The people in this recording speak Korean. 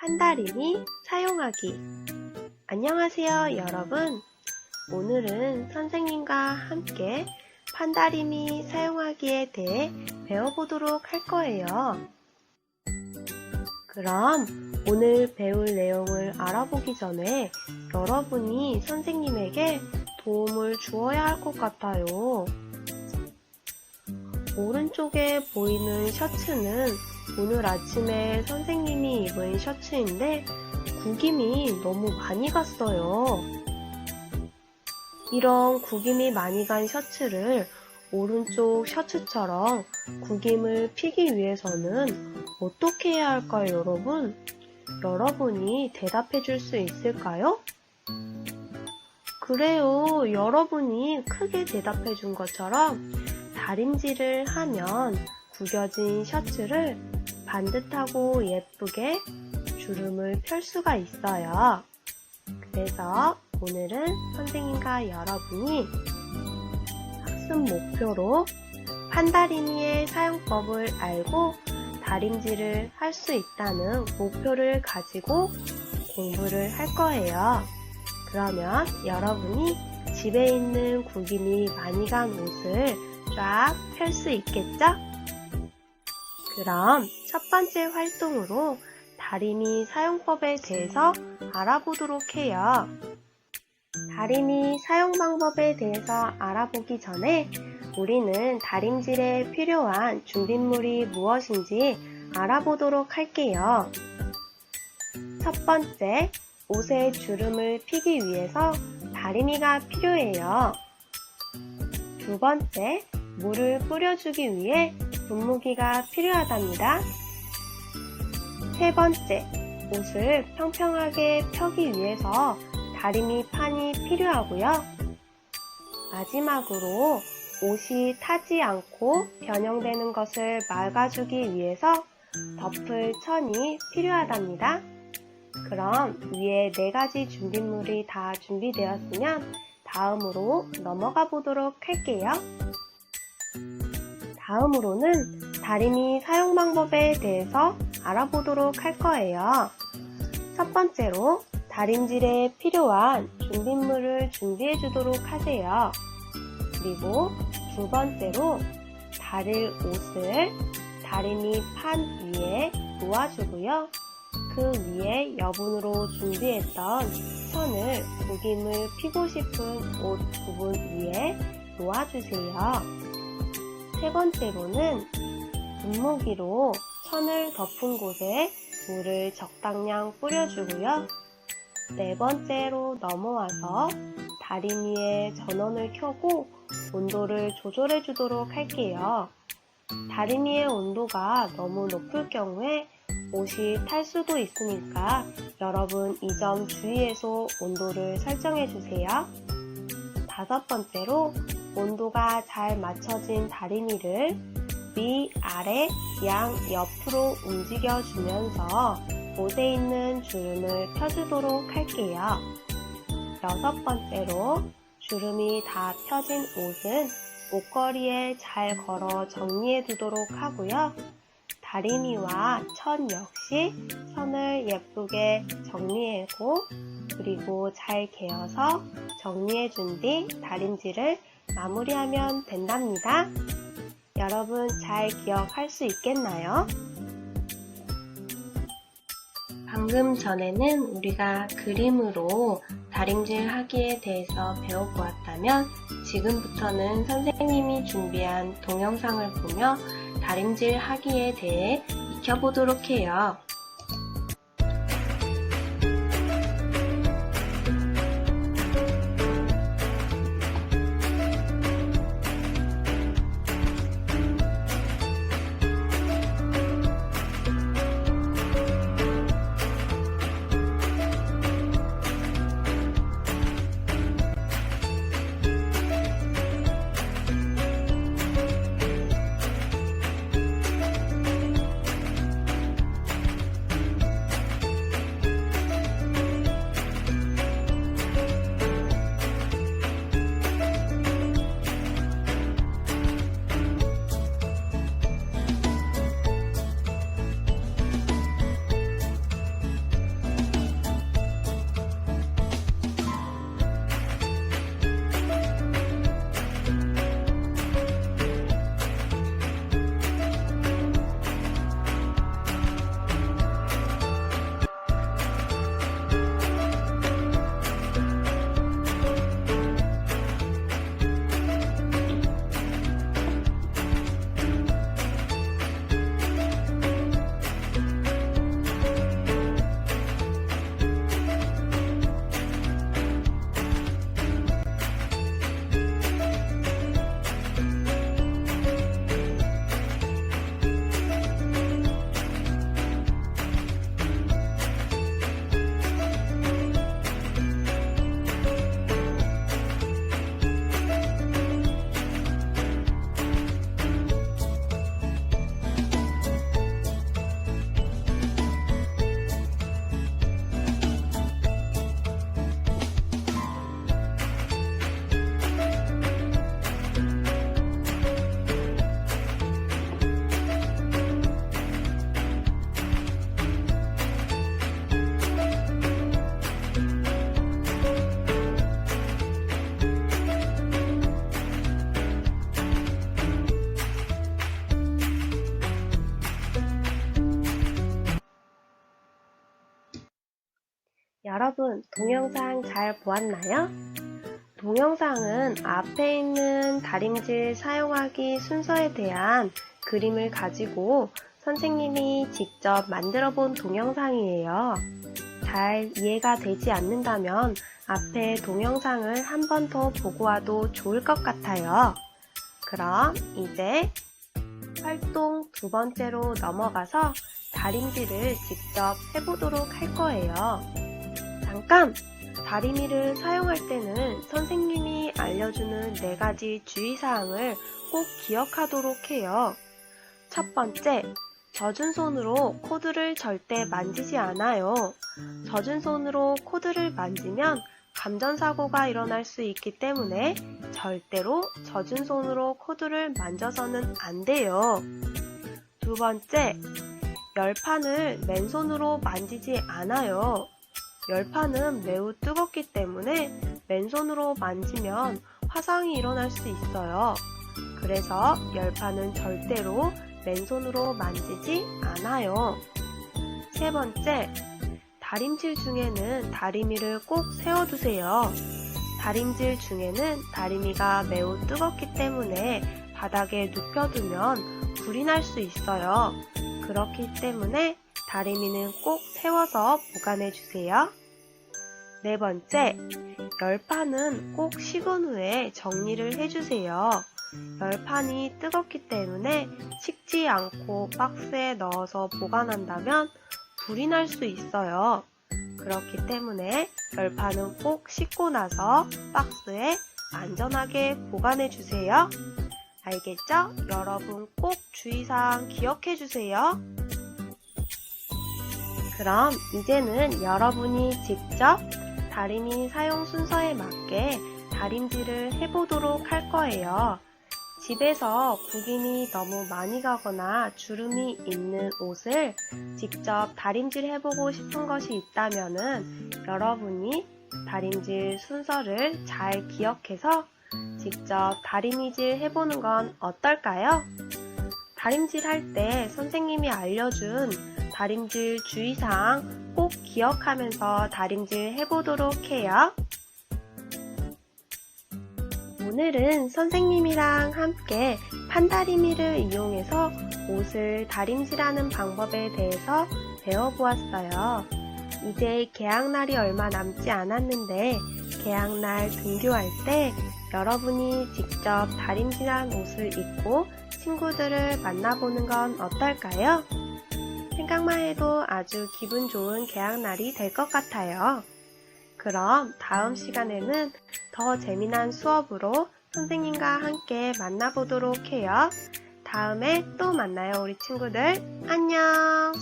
판다림이 사용하기. 안녕하세요, 여러분. 오늘은 선생님과 함께 판다림이 사용하기에 대해 배워보도록 할 거예요. 그럼 오늘 배울 내용을 알아보기 전에 여러분이 선생님에게 도움을 주어야 할 것 같아요. 오른쪽에 보이는 셔츠는 오늘 아침에 선생님이 입은 셔츠인데 구김이 너무 많이 갔어요. 이런 구김이 많이 간 셔츠를 오른쪽 셔츠처럼 구김을 피기 위해서는 어떻게 해야 할까요, 여러분? 여러분이 대답해 줄 수 있을까요? 그래요, 여러분이 크게 대답해 준 것처럼 다림질을 하면 구겨진 셔츠를 반듯하고 예쁘게 주름을 펼 수가 있어요. 그래서 오늘은 선생님과 여러분이 학습 목표로 판다림이의 사용법을 알고 다림질을 할 수 있다는 목표를 가지고 공부를 할 거예요. 그러면 여러분이 집에 있는 구김이 많이 간 옷을 쫙 펼 수 있겠죠? 그럼 첫 번째 활동으로 다림이 사용법에 대해서 알아보도록 해요. 다림이 사용 방법에 대해서 알아보기 전에 우리는 다림질에 필요한 준비물이 무엇인지 알아보도록 할게요. 첫 번째, 옷에 주름을 피기 위해서 다림이가 필요해요. 두 번째, 물을 뿌려주기 위해 분무기가 필요하답니다. 세 번째, 옷을 평평하게 펴기 위해서 다림이 판이 필요하고요. 마지막으로 옷이 타지 않고 변형되는 것을 막아주기 위해서 덮을 천이 필요하답니다. 그럼 위에 4가지 준비물이 다 준비되었으면 다음으로 넘어가 보도록 할게요. 다음으로는 다림이 사용 방법에 대해서 알아보도록 할 거예요. 첫 번째로 다림질에 필요한 준비물을 준비해 주도록 하세요. 그리고 두 번째로 다릴 옷을 다림이 판 위에 놓아주고요. 그 위에 여분으로 준비했던 천을 구김을 피고 싶은 옷 부분 위에 놓아주세요. 세 번째로는 분무기로 천을 덮은 곳에 물을 적당량 뿌려주고요. 네 번째로 넘어와서 다림 위에 전원을 켜고 온도를 조절해 주도록 할게요. 다림 위의 온도가 너무 높을 경우에 옷이 탈 수도 있으니까 여러분 이 점 주의해서 온도를 설정해 주세요. 다섯 번째로 온도가 잘 맞춰진 다리미를 위, 아래, 양, 옆으로 움직여 주면서 옷에 있는 주름을 펴주도록 할게요. 여섯 번째로 주름이 다 펴진 옷은 옷걸이에 잘 걸어 정리해 두도록 하고요. 다리미와 천 역시 선을 예쁘게 정리하고 그리고 잘 개어서 정리해 준 뒤 다림질을 마무리하면 된답니다. 여러분 잘 기억할 수 있겠나요? 방금 전에는 우리가 그림으로 다림질 하기에 대해서 배워보았다면 지금부터는 선생님이 준비한 동영상을 보며 다림질 하기에 대해 익혀보도록 해요. 여러분, 동영상 잘 보았나요? 동영상은 앞에 있는 다림질 사용하기 순서에 대한 그림을 가지고 선생님이 직접 만들어 본 동영상이에요. 잘 이해가 되지 않는다면 앞에 동영상을 한 번 더 보고 와도 좋을 것 같아요. 그럼 이제 활동 두 번째로 넘어가서 다림질을 직접 해보도록 할 거예요. 잠깐! 다리미를 사용할 때는 선생님이 알려주는 4가지 주의사항을 꼭 기억하도록 해요. 첫 번째, 젖은 손으로 코드를 절대 만지지 않아요. 젖은 손으로 코드를 만지면 감전사고가 일어날 수 있기 때문에 절대로 젖은 손으로 코드를 만져서는 안 돼요. 두 번째, 열판을 맨손으로 만지지 않아요. 열판은 매우 뜨겁기 때문에 맨손으로 만지면 화상이 일어날 수 있어요. 그래서 열판은 절대로 맨손으로 만지지 않아요. 세 번째, 다림질 중에는 다리미를 꼭 세워두세요. 다림질 중에는 다리미가 매우 뜨겁기 때문에 바닥에 눕혀두면 불이 날 수 있어요. 그렇기 때문에 다리미는 꼭 세워서 보관해 주세요. 네 번째, 열판은 꼭 식은 후에 정리를 해주세요. 열판이 뜨겁기 때문에 식지 않고 박스에 넣어서 보관한다면 불이 날 수 있어요. 그렇기 때문에 열판은 꼭 씻고 나서 박스에 안전하게 보관해 주세요. 알겠죠? 여러분 꼭 주의사항 기억해 주세요. 그럼 이제는 여러분이 직접 다리미 사용 순서에 맞게 다림질을 해보도록 할 거예요. 집에서 구김이 너무 많이 가거나 주름이 있는 옷을 직접 다림질 해보고 싶은 것이 있다면은 여러분이 다림질 순서를 잘 기억해서 직접 다리미질 해보는 건 어떨까요? 다림질 할 때 선생님이 알려준 다림질 주의사항 꼭 기억하면서 다림질 해보도록 해요. 오늘은 선생님이랑 함께 판다리미를 이용해서 옷을 다림질하는 방법에 대해서 배워보았어요. 이제 개학날이 얼마 남지 않았는데 개학날 등교할 때 여러분이 직접 다림질한 옷을 입고 친구들을 만나보는 건 어떨까요? 생각만 해도 아주 기분 좋은 개학날이 될 것 같아요. 그럼 다음 시간에는 더 재미난 수업으로 선생님과 함께 만나보도록 해요. 다음에 또 만나요, 우리 친구들. 안녕!